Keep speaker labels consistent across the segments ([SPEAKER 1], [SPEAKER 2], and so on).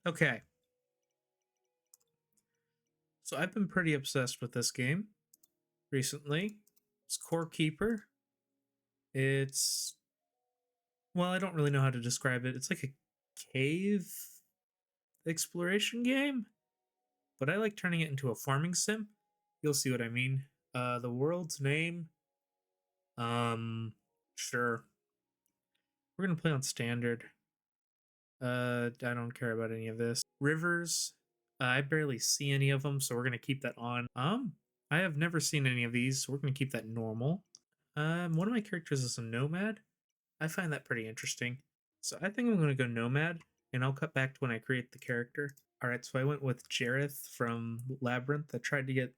[SPEAKER 1] Okay, so I've been pretty obsessed with this game recently. It's Core Keeper. It's, well, I don't really know how to describe it. It's like a cave exploration game, but I like turning it into a farming sim. You'll see what I mean. The world's name, um, sure. We're gonna play on standard. I don't care about any of this. Rivers, I barely see any of them, so we're gonna keep that on. I have never seen any of these, so we're gonna keep that normal. One of my characters is a nomad. I find that pretty interesting. So I think I'm gonna go nomad, and I'll cut back to when I create the character. All right, so I went with Jareth from Labyrinth. I tried to get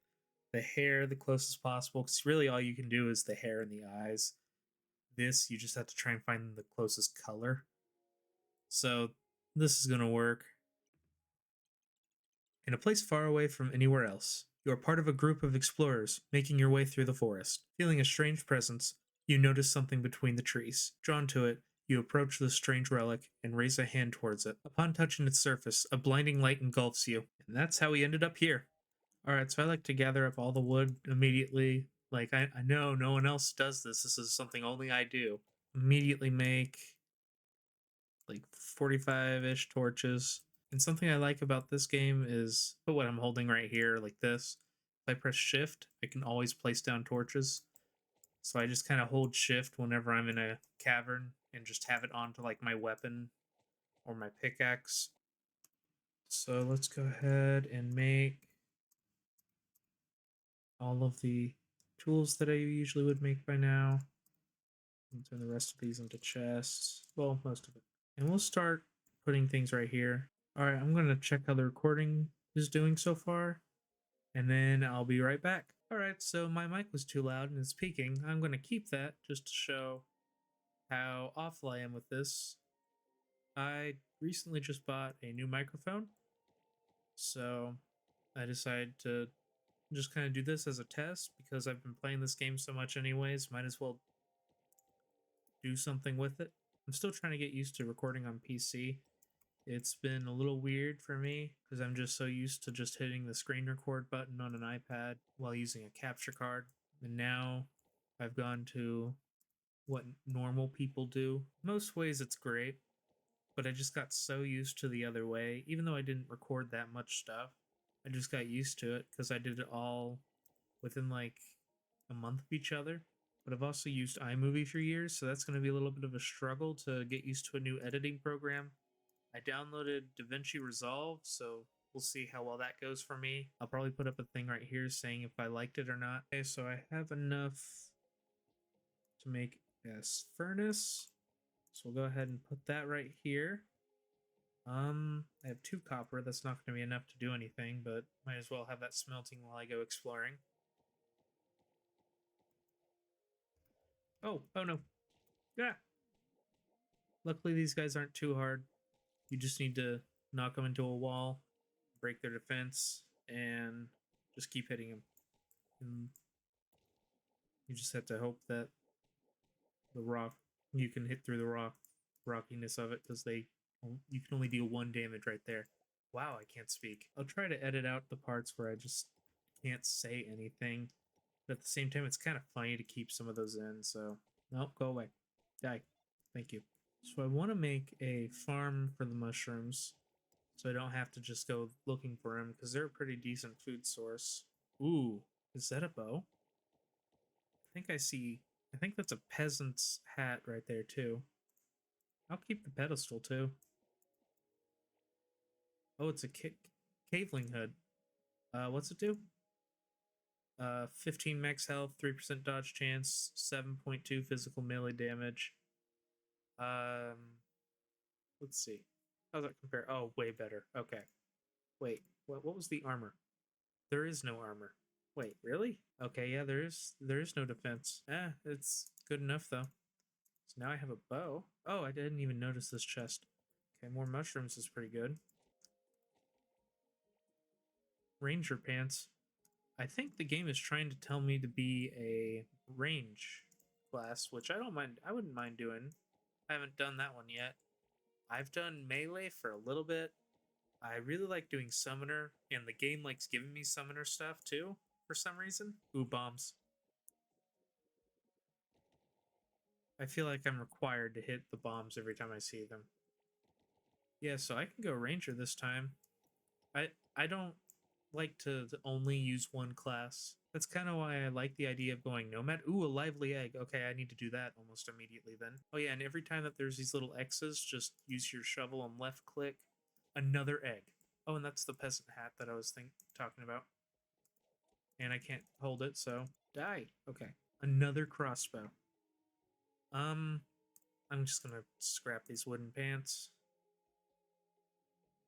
[SPEAKER 1] the hair the closest possible because really all you can do is the hair and the eyes. This you just have to try and find the closest color. So this is gonna work. In a place far away from anywhere else, you are part of a group of explorers making your way through the forest. Feeling a strange presence, you notice something between the trees. Drawn to it, you approach the strange relic and raise a hand towards it. Upon touching its surface, a blinding light engulfs you. And that's how we ended up here. Alright, so I like to gather up all the wood immediately. Like, I know no one else does this. This is something only I do. Immediately make like 45 ish torches. And something I like about this game is put what I'm holding right here, like this. If I press shift, I can always place down torches. So I just kind of hold shift whenever I'm in a cavern and just have it onto like my weapon or my pickaxe. So let's go ahead and make all of the tools that I usually would make by now. And turn the rest of these into chests. Well, most of it. And we'll start putting things right here. All right, I'm going to check how the recording is doing so far, and then I'll be right back. All right, so my mic was too loud and it's peaking. I'm going to keep that just to show how awful I am with this. I recently just bought a new microphone, so I decided to just kind of do this as a test because I've been playing this game so much, anyways. Might as well do something with it. I'm still trying to get used to recording on PC. It's been a little weird for me because I'm just so used to just hitting the screen record button on an iPad while using a capture card. And now I've gone to what normal people do. Most ways it's great, but I just got so used to the other way. Even though I didn't record that much stuff, I just got used to it because I did it all within like a month of each other. But I've also used iMovie for years, so that's going to be a little bit of a struggle to get used to a new editing program. I downloaded DaVinci Resolve, so we'll see how well that goes for me. I'll probably put up a thing right here saying if I liked it or not. Okay, so I have enough to make a furnace. So we'll go ahead and put that right here. I have 2 copper. That's not going to be enough to do anything, but might as well have that smelting while I go exploring. Oh no. Yeah. Luckily, these guys aren't too hard. You just need to knock them into a wall, break their defense, and just keep hitting them. And you just have to hope that the rock you can hit through the rockiness of it because they you can only deal 1 damage right there. Wow, I can't speak. I'll try to edit out the parts where I just can't say anything, but at the same time, it's kind of funny to keep some of those in. So nope, go away, die. Thank you. So I want to make a farm for the mushrooms, so I don't have to just go looking for them because they're a pretty decent food source. Ooh, is that a bow? I think I see. I think that's a peasant's hat right there too. I'll keep the pedestal too. Oh, it's a caveling hood. What's it do? 15 max health, 3% dodge chance, 7.2 physical melee damage. Um, let's see. How's that compare? Oh, way better. Okay. Wait, what was the armor? There is no armor. Wait, really? Okay, yeah, there is no defense. It's good enough though. So now I have a bow. Oh, I didn't even notice this chest. Okay, more mushrooms is pretty good. Ranger pants. I think the game is trying to tell me to be a range class, which I don't mind. I wouldn't mind doing. I haven't done that one yet. I've done melee for a little bit, I really like doing summoner, and the game likes giving me summoner stuff too, for some reason. Ooh, bombs. I feel like I'm required to hit the bombs every time I see them. Yeah, so I can go ranger this time. I don't like to only use one class. That's kind of why I like the idea of going nomad. Ooh, a lively egg. Okay, I need to do that almost immediately then. Oh yeah, and every time that there's these little X's, just use your shovel and left click. Another egg. Oh, and that's the peasant hat that I was talking about. And I can't hold it, so die. Okay. Another crossbow. Um, I'm just gonna scrap these wooden pants.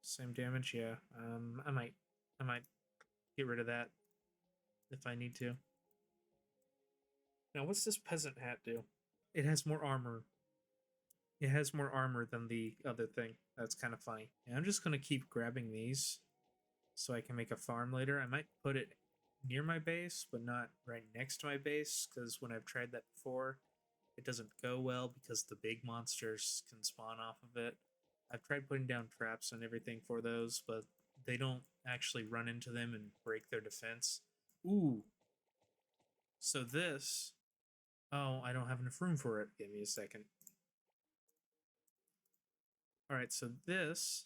[SPEAKER 1] Same damage, yeah. I might get rid of that if I need to. Now, what's this peasant hat do? It has more armor. It has more armor than the other thing. That's kind of funny. And I'm just gonna keep grabbing these so I can make a farm later. I might put it near my base, but not right next to my base, because when I've tried that before, it doesn't go well because the big monsters can spawn off of it. I've tried putting down traps and everything for those, but they don't actually run into them and break their defense. Ooh. So this. Oh, I don't have enough room for it. Give me a second. Alright, so this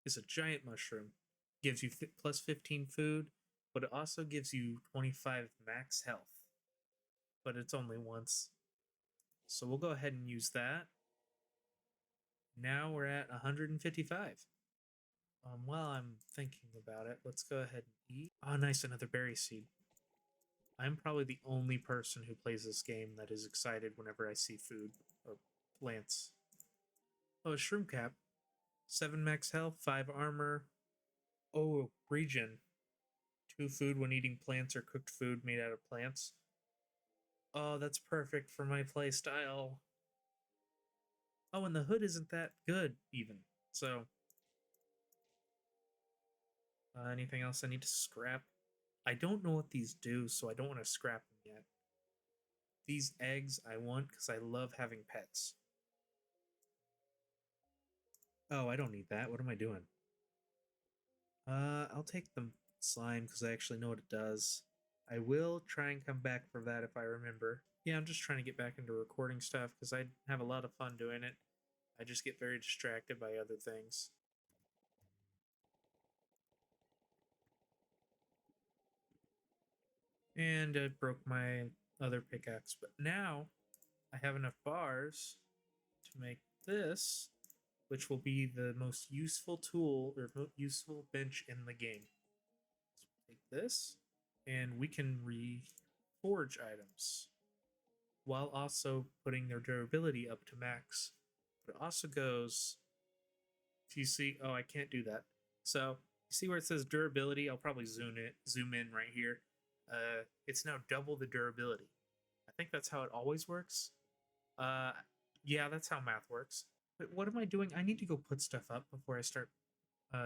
[SPEAKER 1] is a giant mushroom. Gives you plus 15 food, but it also gives you 25 max health. But it's only once. So we'll go ahead and use that. Now we're at 155. While I'm thinking about it, let's go ahead and eat. Oh, nice, another berry seed. I'm probably the only person who plays this game that is excited whenever I see food or plants. Oh, a shroom cap. 7 max health, 5 armor. Oh, regen. 2 food when eating plants or cooked food made out of plants. Oh, that's perfect for my playstyle. Oh, and the hood isn't that good, even. So, anything else I need to scrap? I don't know what these do, so I don't want to scrap them yet. These eggs I want because I love having pets. Oh, I don't need that. What am I doing? I'll take the slime because I actually know what it does. I will try and come back for that if I remember. Yeah, I'm just trying to get back into recording stuff because I have a lot of fun doing it. I just get very distracted by other things. And I broke my other pickaxe, but now I have enough bars to make this, which will be the most useful tool or useful bench in the game. So take this, and we can reforge items while also putting their durability up to max. But it also goes, if you see, oh, I can't do that. So you see where it says durability? I'll probably zoom in right here. It's now double the durability. I think that's how it always works. Uh, yeah, that's how math works. But what am I doing? I need to go put stuff up before I start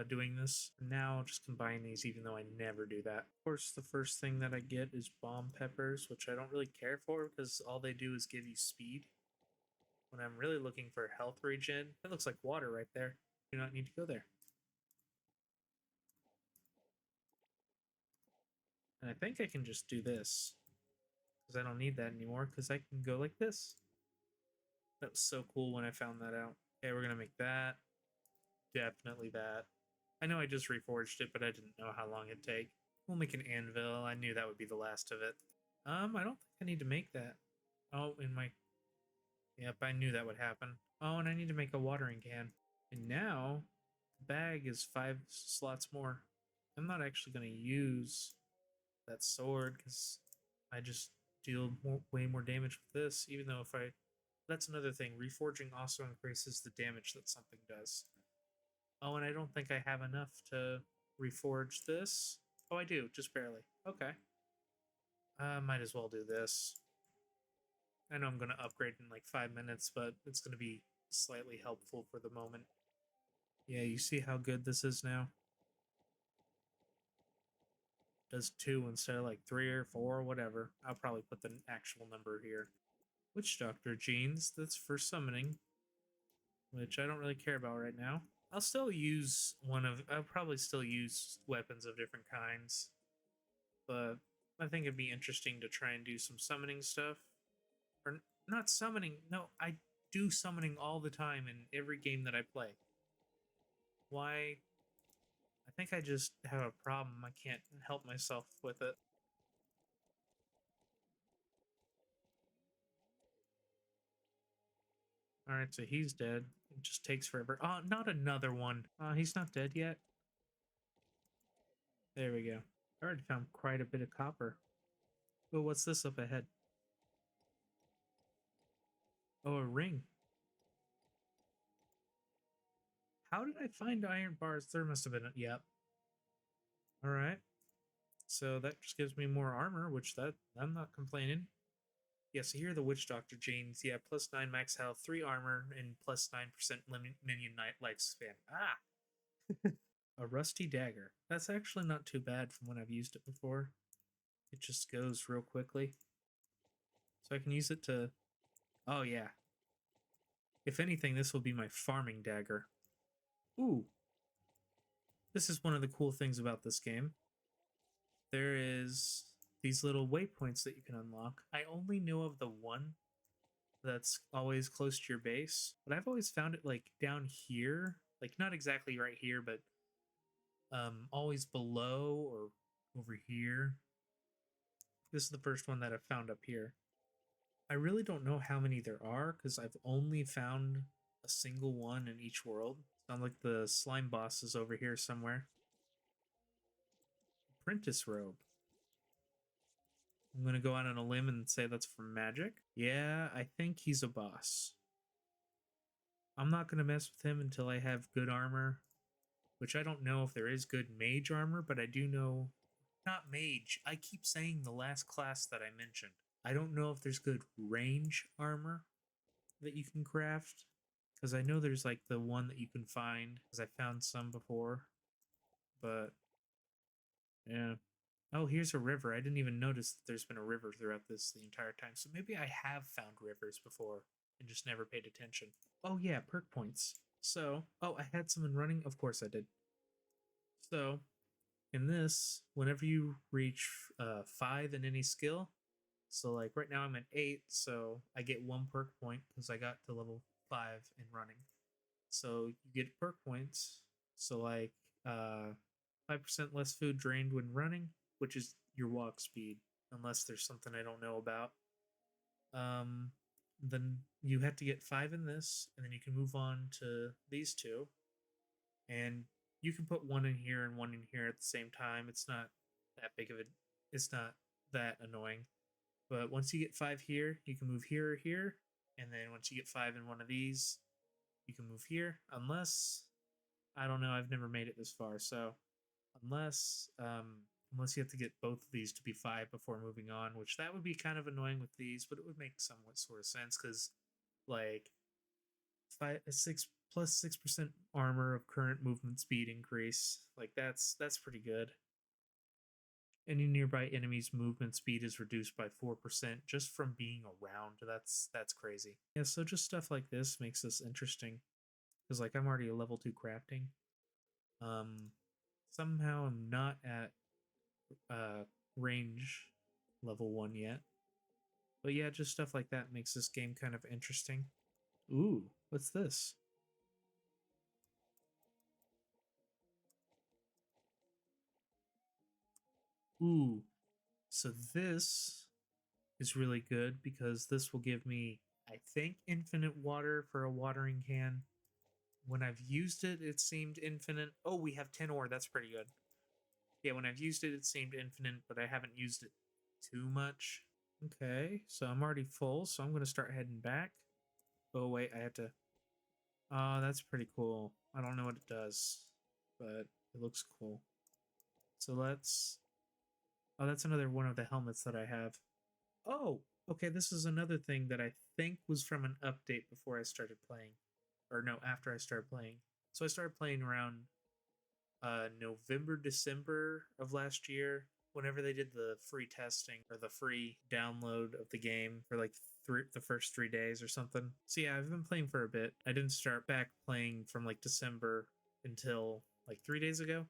[SPEAKER 1] doing this. Now I'll just combine these, even though I never do that. Of course, the first thing that I get is bomb peppers, which I don't really care for because all they do is give you speed. When I'm really looking for health regen, that looks like water right there. Do not need to go there. And I think I can just do this because I don't need that anymore because I can go like this. That was so cool when I found that out. Okay, we're going to make that. Definitely that. I know I just reforged it, but I didn't know how long it'd take. We'll make an anvil. I knew that would be the last of it. I don't think I need to make that. Oh, in my... Yep, I knew that would happen. Oh, and I need to make a watering can. And now, the bag is 5 slots more. I'm not actually going to use that sword because I just deal way more damage with this, even though if I... That's another thing. Reforging also increases the damage that something does. Oh, and I don't think I have enough to reforge this. Oh, I do, just barely. Okay. Might as well do this. I know I'm going to upgrade in like 5 minutes, but it's going to be slightly helpful for the moment. Yeah, you see how good this is now? Does 2 instead of like 3 or 4 or whatever. I'll probably put the actual number here. Witch Doctor genes, that's for summoning, which I don't really care about right now. I'll probably still use weapons of different kinds, but I think it'd be interesting to try and do some summoning stuff. Or not summoning, no, I do summoning all the time in every game that I play. Why? I think I just have a problem. I can't help myself with it. Alright, so he's dead. It just takes forever. Oh, not another one. He's not dead yet. There we go. I already found quite a bit of copper. Oh, what's this up ahead? Oh, a ring. How did I find iron bars? There must have been a... Yep. Alright. So that just gives me more armor, which that I'm not complaining. Yeah, so here are the Witch Doctor Jeans. Yeah, plus 9 max health, 3 armor, and plus 9% minion lifespan. Ah! A rusty dagger. That's actually not too bad from when I've used it before. It just goes real quickly. So I can use it to... Oh, yeah. If anything, this will be my farming dagger. Ooh. This is one of the cool things about this game. There is these little waypoints that you can unlock. I only know of the one that's always close to your base, but I've always found it like down here, like not exactly right here, but always below or over here. This is the first one that I've found up here. I really don't know how many there are because I've only found a single one in each world. Sounds like the slime boss is over here somewhere. Apprentice robe. I'm gonna go out on a limb and say that's from magic. Yeah, I think he's a boss. I'm not gonna mess with him until I have good armor, which I don't know if there is good mage armor, but I do know... Not mage, I keep saying the last class that I mentioned. I don't know if there's good range armor that you can craft, because I know there's like the one that you can find, because I found some before, but yeah. Oh, here's a river. I didn't even notice that there's been a river throughout this the entire time, so maybe I have found rivers before and just never paid attention. Oh yeah, perk points. So, oh, I had someone running? Of course I did. So, in this, whenever you reach 5 in any skill, so like right now I'm at 8, so I get 1 perk point because I got to level 5 in running. So you get perk points. So like 5% less food drained when running, which is your walk speed, unless there's something I don't know about. Then you have to get 5 in this, and then you can move on to these two. And you can put 1 in here and 1 in here at the same time. It's not that big of a... It's not that annoying. But once you get 5 here, you can move here or here. And then once you get 5 in one of these, you can move here. Unless... I don't know, I've never made it this far, so... Unless you have to get both of these to be 5 before moving on, which that would be kind of annoying with these, but it would make somewhat sort of sense, because, like, 6 plus 6% armor of current movement speed increase. Like, that's pretty good. Any nearby enemy's movement speed is reduced by 4% just from being around. That's crazy. Yeah, so just stuff like this makes this interesting. Because, like, I'm already a level 2 crafting. Somehow I'm not at range level 1 yet. But yeah, just stuff like that makes this game kind of interesting. Ooh, what's this? Ooh, so this is really good because this will give me, I think, infinite water for a watering can. When I've used it, it seemed infinite. Oh, we have 10 ore. That's pretty good. Yeah, when I've used it, it seemed infinite, but I haven't used it too much. Okay, so I'm already full, so I'm going to start heading back. Oh, wait, I have to... Oh, that's pretty cool. I don't know what it does, but it looks cool. So let's... Oh, that's another one of the helmets that I have. Oh, okay, this is another thing that I think was from an update before I started playing. Or no, after I started playing. So I started playing around November, December of last year, whenever they did the free testing or the free download of the game for like the first 3 days or something. So yeah, I've been playing for a bit. I didn't start back playing from like December until like 3 days ago.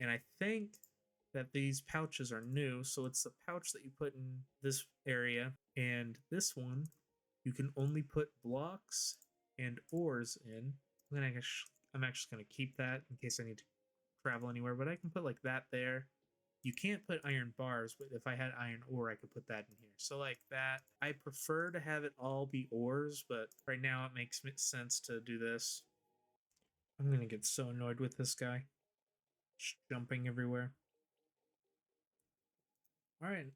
[SPEAKER 1] And I think that these pouches are new. So it's the pouch that you put in this area, and this one you can only put blocks and ores in. I'm actually gonna keep that in case I need to travel anywhere, but I can put like that there. You can't put iron bars, but if I had iron ore, I could put that in here. So like that, I prefer to have it all be ores, but right now it makes sense to do this. I'm gonna get so annoyed with this guy, just jumping everywhere. All right,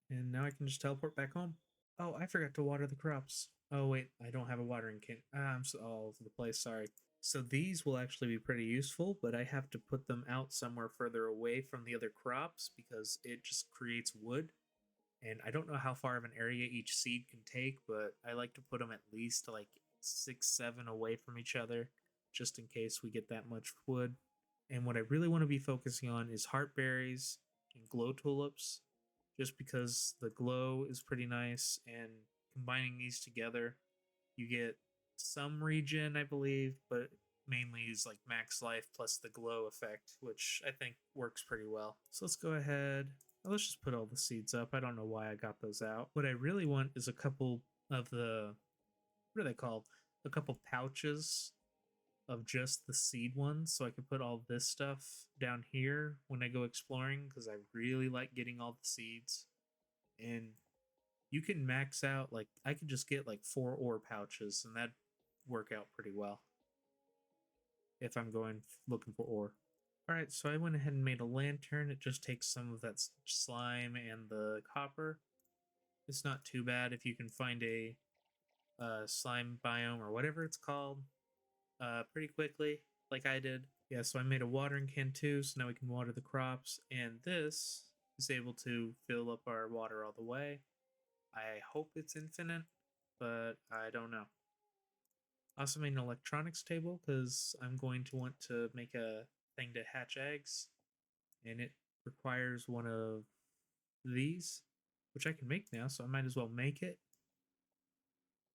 [SPEAKER 1] and now I can just teleport back home. Oh, I forgot to water the crops. Oh wait, I don't have a watering can. I'm so all over the place. Sorry. So these will actually be pretty useful, but I have to put them out somewhere further away from the other crops because it just creates wood. And I don't know how far of an area each seed can take, but I like to put them at least like 6, 7 away from each other, just in case we get that much wood. And what I really want to be focusing on is heartberries and glow tulips, just because the glow is pretty nice, and combining these together, you get some regen, I believe, but mainly is like max life plus the glow effect, which I think works pretty well. So let's go ahead. Let's just put all the seeds up. I don't know why I got those out. What I really want is a couple of the, what are they called? A couple pouches of just the seed ones, so I can put all this stuff down here when I go exploring, because I really like getting all the seeds. And you can max out, like I could just get like 4 ore pouches, and that'd work out pretty well if I'm going looking for ore. All right, so I went ahead and made a lantern. It just takes some of that slime and the copper. It's not too bad if you can find a slime biome or whatever it's called pretty quickly, like I did. Yeah, so I made a watering can too, so now we can water the crops, and this is able to fill up our water all the way. I hope it's infinite, but I don't know. I also made an electronics table because I'm going to want to make a thing to hatch eggs, and it requires one of these, which I can make now, so I might as well make it.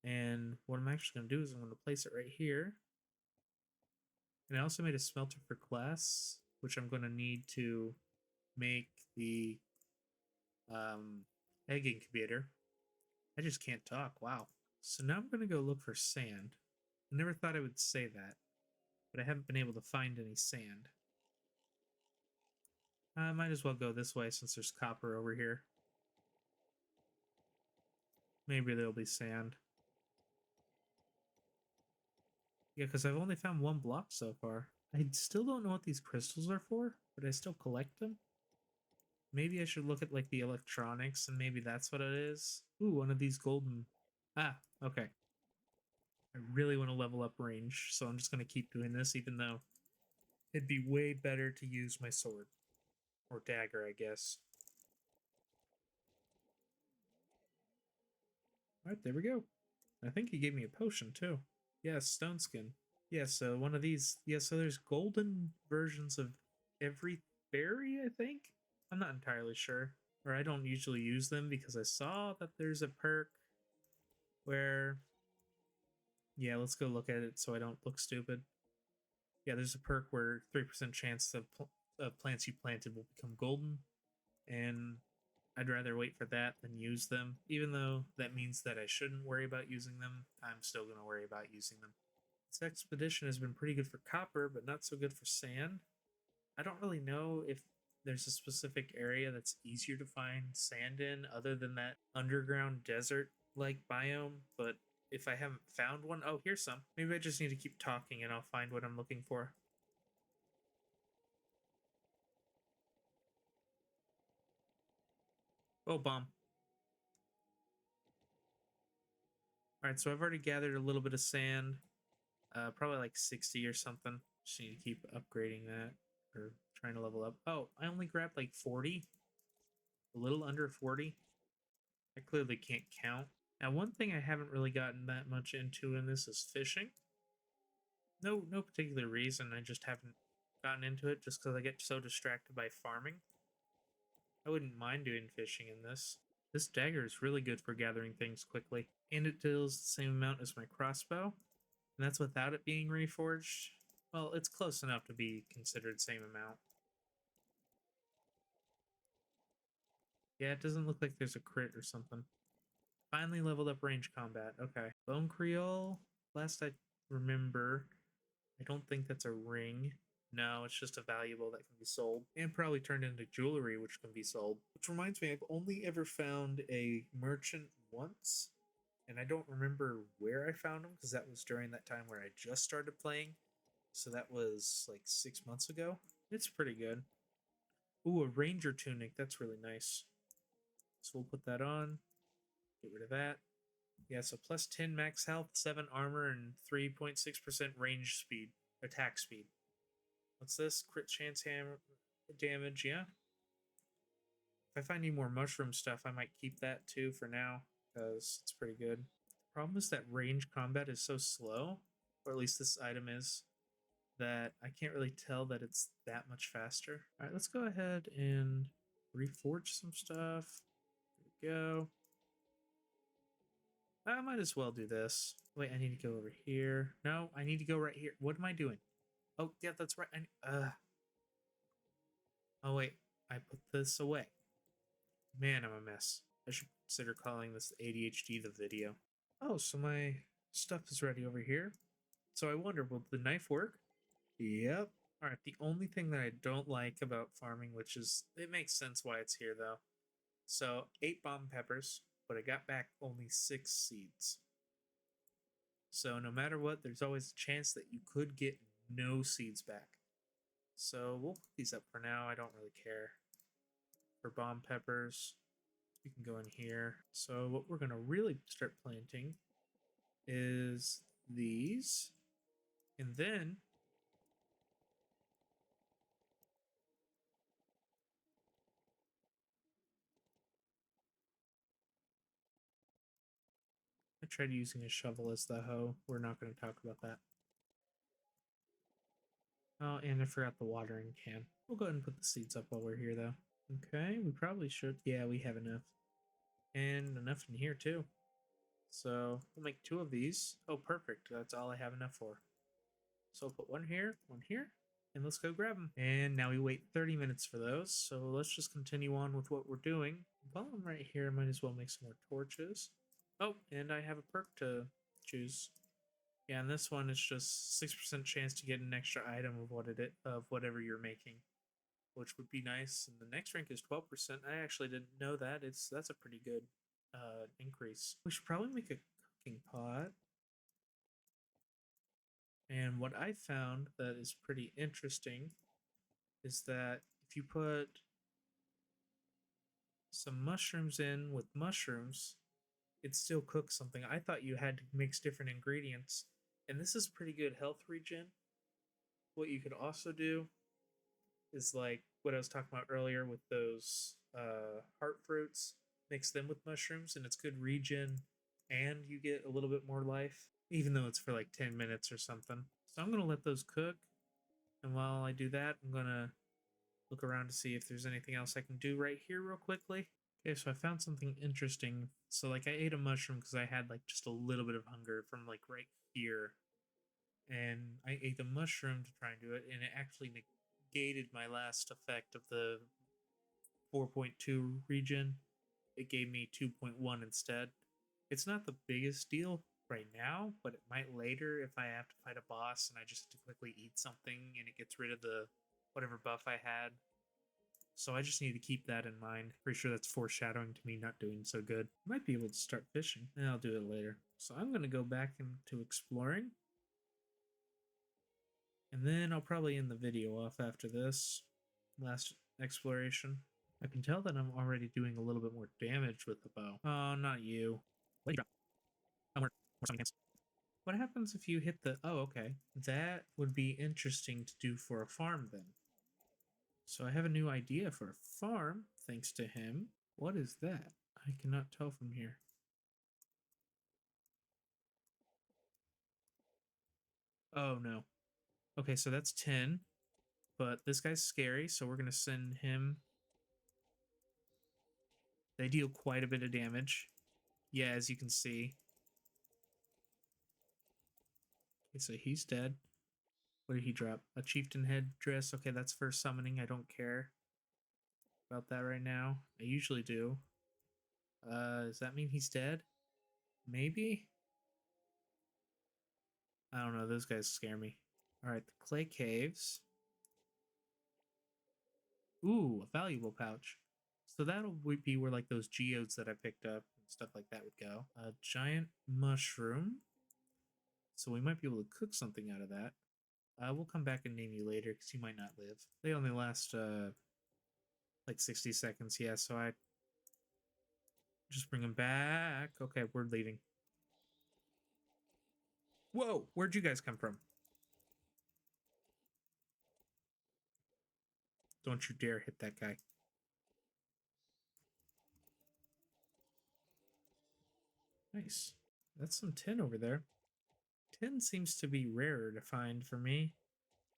[SPEAKER 1] And what I'm actually going to do is I'm going to place it right here. And I also made a smelter for glass, which I'm going to need to make the egg incubator. I just can't talk. Wow. So now I'm going to go look for sand. I never thought I would say that, but I haven't been able to find any sand. I might as well go this way since there's copper over here. Maybe there'll be sand. Yeah, because I've only found 1 block so far. I still don't know what these crystals are for, but I still collect them. Maybe I should look at like the electronics and maybe that's what it is. Ooh, one of these golden. Ah, okay. I really want to level up range, so I'm just going to keep doing this, even though it'd be way better to use my sword. Or dagger, I guess. Alright, there we go. I think he gave me a potion, too. Yeah, stone skin. Yeah, so one of these. Yeah, so there's golden versions of every berry, I think? I'm not entirely sure. Or I don't usually use them because I saw that there's a perk where... Yeah, let's go look at it so I don't look stupid. Yeah, there's a perk where 3% chance of plants you planted will become golden, and I'd rather wait for that than use them. Even though that means that I shouldn't worry about using them, I'm still going to worry about using them. This expedition has been pretty good for copper, but not so good for sand. I don't really know if there's a specific area that's easier to find sand in other than that underground desert like biome, but if I haven't found one, oh, here's some. Maybe I just need to keep talking and I'll find what I'm looking for. Oh, bomb. All right, so I've already gathered a little bit of sand, probably like 60 or something. Just need to keep upgrading that or trying to level up. Oh, I only grabbed like 40, a little under 40. I clearly can't count. Now, one thing I haven't really gotten that much into in this is fishing. No particular reason. I just haven't gotten into it just because I get so distracted by farming. I wouldn't mind doing fishing in this. This dagger is really good for gathering things quickly, and it deals the same amount as my crossbow, and that's without it being reforged. Well, it's close enough to be considered same amount. Yeah, it doesn't look like there's a crit or something. Finally leveled up range combat. Okay. Bone Creole. Last I remember, I don't think that's a ring. No, it's just a valuable that can be sold and probably turned into jewelry, which can be sold. Which reminds me, I've only ever found a merchant once, and I don't remember where I found him because that was during that time where I just started playing. So that was like 6 months ago. It's pretty good. Ooh, a ranger tunic. That's really nice. So we'll put that on. Get rid of that. Yeah, so plus 10 max health, 7 armor, and 3.6% range speed, attack speed. What's this? Crit chance damage, yeah. If I find any more mushroom stuff, I might keep that too for now, because it's pretty good. The problem is that range combat is so slow, or at least this item is, that I can't really tell that it's that much faster. Alright, let's go ahead and reforge some stuff. There we go. I might as well do this. Wait, I need to go over here. No, I need to go right here. What am I doing? Oh, yeah, that's right. Oh, wait. I put this away. Man, I'm a mess. I should consider calling this ADHD the video. Oh, so my stuff is ready over here. So I wonder, will the knife work? Yep. Alright, the only thing that I don't like about farming, which is, it makes sense why it's here though. So, 8 bomb peppers, but I got back only 6 seeds. So no matter what, there's always a chance that you could get no seeds back. So we'll put these up for now. I don't really care. For bomb peppers, we can go in here. So what we're going to really start planting is these. And then I tried using a shovel as the hoe. We're not going to talk about that. Oh, and I forgot the watering can. We'll go ahead and put the seeds up while we're here, though. Okay, we probably should. Yeah, we have enough. And enough in here, too. So we'll make 2 of these. Oh, perfect. That's all I have enough for. So I'll put one here, and let's go grab them. And now we wait 30 minutes for those. So let's just continue on with what we're doing. While I'm right here, I might as well make some more torches. Oh, and I have a perk to choose. Yeah, and this one is just 6% chance to get an extra item of of whatever you're making, which would be nice. And the next rank is 12%. I actually didn't know that. That's a pretty good increase. We should probably make a cooking pot. And what I found that is pretty interesting is that if you put some mushrooms in with mushrooms, it still cooks something. I thought you had to mix different ingredients, and this is pretty good health regen. What you could also do is like what I was talking about earlier with those heart fruits, mix them with mushrooms, and it's good regen, and you get a little bit more life, even though it's for like 10 minutes or something. So I'm gonna let those cook, and while I do that, I'm gonna look around to see if there's anything else I can do right here real quickly. Okay, so I found something interesting. So like I ate a mushroom because I had like just a little bit of hunger from like right here. And I ate the mushroom to try and do it, and it actually negated my last effect of the 4.2 regen. It gave me 2.1 instead. It's not the biggest deal right now, but it might later if I have to fight a boss and I just have to quickly eat something and it gets rid of the whatever buff I had. So I just need to keep that in mind. Pretty sure that's foreshadowing to me not doing so good. Might be able to start fishing, and I'll do it later. So I'm going to go back into exploring. And then I'll probably end the video off after this last exploration. I can tell that I'm already doing a little bit more damage with the bow. Oh, not you. What did you drop? Oh, more something else. What happens if you hit the... Oh, okay. That would be interesting to do for a farm then. So I have a new idea for a farm, thanks to him. What is that? I cannot tell from here. Oh, no. Okay, so that's 10. But this guy's scary, so we're going to send him. They deal quite a bit of damage. Yeah, as you can see. Okay, so he's dead. What did he drop? A chieftain headdress. Okay, that's for summoning. I don't care about that right now. I usually do. Does that mean he's dead? Maybe? I don't know. Those guys scare me. Alright, the clay caves. Ooh, a valuable pouch. So that'll be where like those geodes that I picked up and stuff like that would go. A giant mushroom. So we might be able to cook something out of that. We'll come back and name you later because you might not live. They only last like 60 seconds. Yeah, so I just bring them back. Okay, we're leaving. Whoa, where'd you guys come from? Don't you dare hit that guy. Nice. That's some tin over there. Tin seems to be rarer to find for me.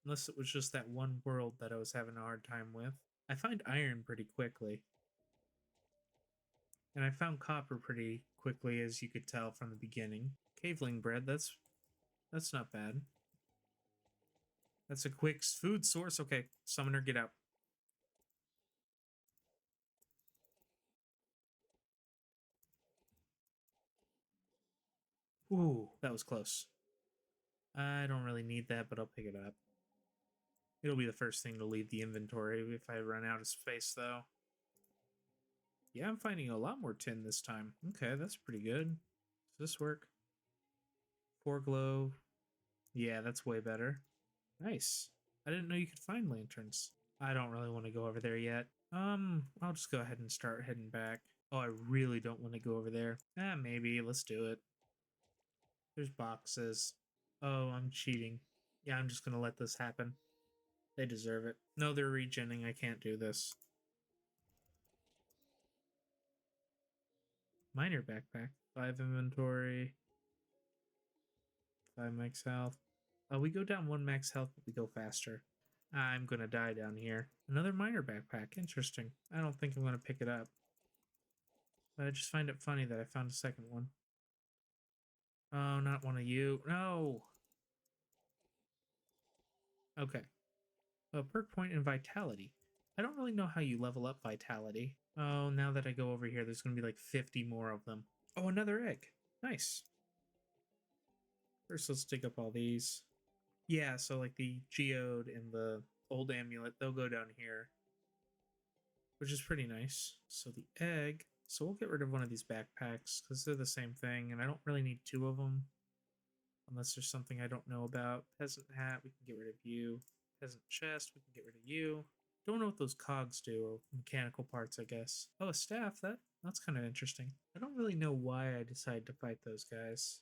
[SPEAKER 1] Unless it was just that one world that I was having a hard time with. I find iron pretty quickly. And I found copper pretty quickly, as you could tell from the beginning. Caveling bread, that's not bad. That's a quick food source. Okay, summoner, get out. Ooh, that was close. I don't really need that, but I'll pick it up. It'll be the first thing to leave the inventory if I run out of space, though. Yeah, I'm finding a lot more tin this time. Okay, that's pretty good. Does this work? 4 glow. Yeah, that's way better. Nice. I didn't know you could find lanterns. I don't really want to go over there yet. I'll just go ahead and start heading back. Oh, I really don't want to go over there. Maybe. Let's do it. There's boxes. Oh, I'm cheating. Yeah, I'm just gonna let this happen. They deserve it. No, they're regenning. I can't do this. Miner backpack. 5 inventory. 5 max health. We go down 1 max health, but we go faster. I'm gonna die down here. Another miner backpack. Interesting. I don't think I'm gonna pick it up. But I just find it funny that I found a second one. Oh, not one of you. No! Okay. A perk point in Vitality. I don't really know how you level up Vitality. Oh, now that I go over here, there's going to be like 50 more of them. Oh, another egg. Nice. First, let's dig up all these. Yeah, so like the geode and the old amulet, they'll go down here, which is pretty nice. So the egg. So we'll get rid of one of these backpacks because they're the same thing, and I don't really need 2 of them. Unless there's something I don't know about. Peasant hat, we can get rid of you. Peasant chest, we can get rid of you. Don't know what those cogs do, or mechanical parts, I guess. Oh, a staff, that's kind of interesting. I don't really know why I decided to fight those guys.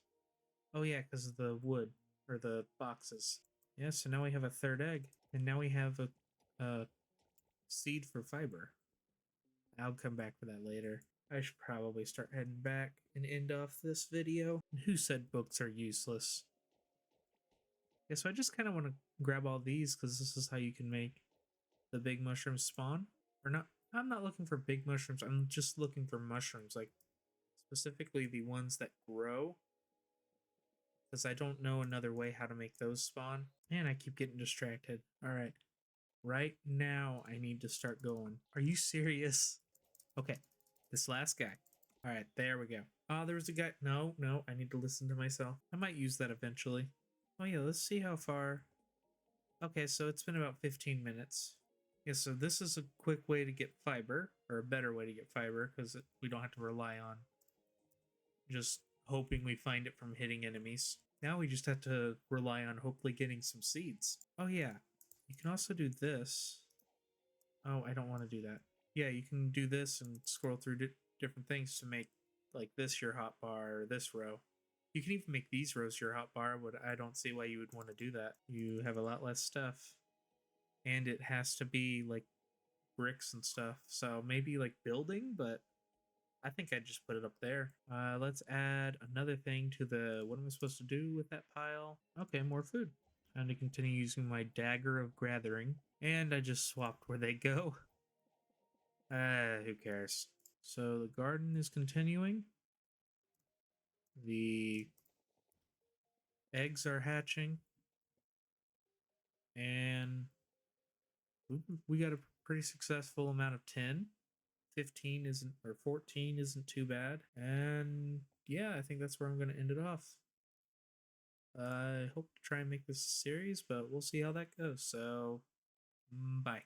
[SPEAKER 1] Oh yeah, because of the wood, or the boxes. Yeah, so now we have a third egg, and now we have a seed for fiber. I'll come back for that later. I should probably start heading back and end off this video. Who said books are useless? Yeah, so I just kind of want to grab all these because this is how you can make the big mushrooms spawn. Or not, I'm not looking for big mushrooms, I'm just looking for mushrooms, like specifically the ones that grow. Because I don't know another way how to make those spawn. Man, I keep getting distracted. Alright, right now I need to start going. Are you serious? Okay, this last guy. Alright, there we go. Oh, there was a guy. No, I need to listen to myself. I might use that eventually. Oh yeah, let's see how far. Okay, so it's been about 15 minutes. Yeah, so this is a quick way to get fiber, or a better way to get fiber, because we don't have to rely on just hoping we find it from hitting enemies. Now we just have to rely on hopefully getting some seeds. Oh yeah, you can also do this. Oh, I don't want to do that. Yeah, you can do this and scroll through different things to make like this your hotbar or this row. You can even make these rows your hotbar, but I don't see why you would want to do that. You have a lot less stuff. And it has to be like bricks and stuff. So maybe like building, but I think I'd just put it up there. Let's add another thing to the, what am I supposed to do with that pile? Okay, more food. Time to continue using my dagger of gathering. And I just swapped where they go. Who cares? So the garden is continuing. The eggs are hatching. we got a pretty successful amount of 10. 15 isn't, or 14 isn't too bad. And yeah, I think that's where I'm going to end it off. I hope to try and make this a series, but we'll see how that goes. So, bye.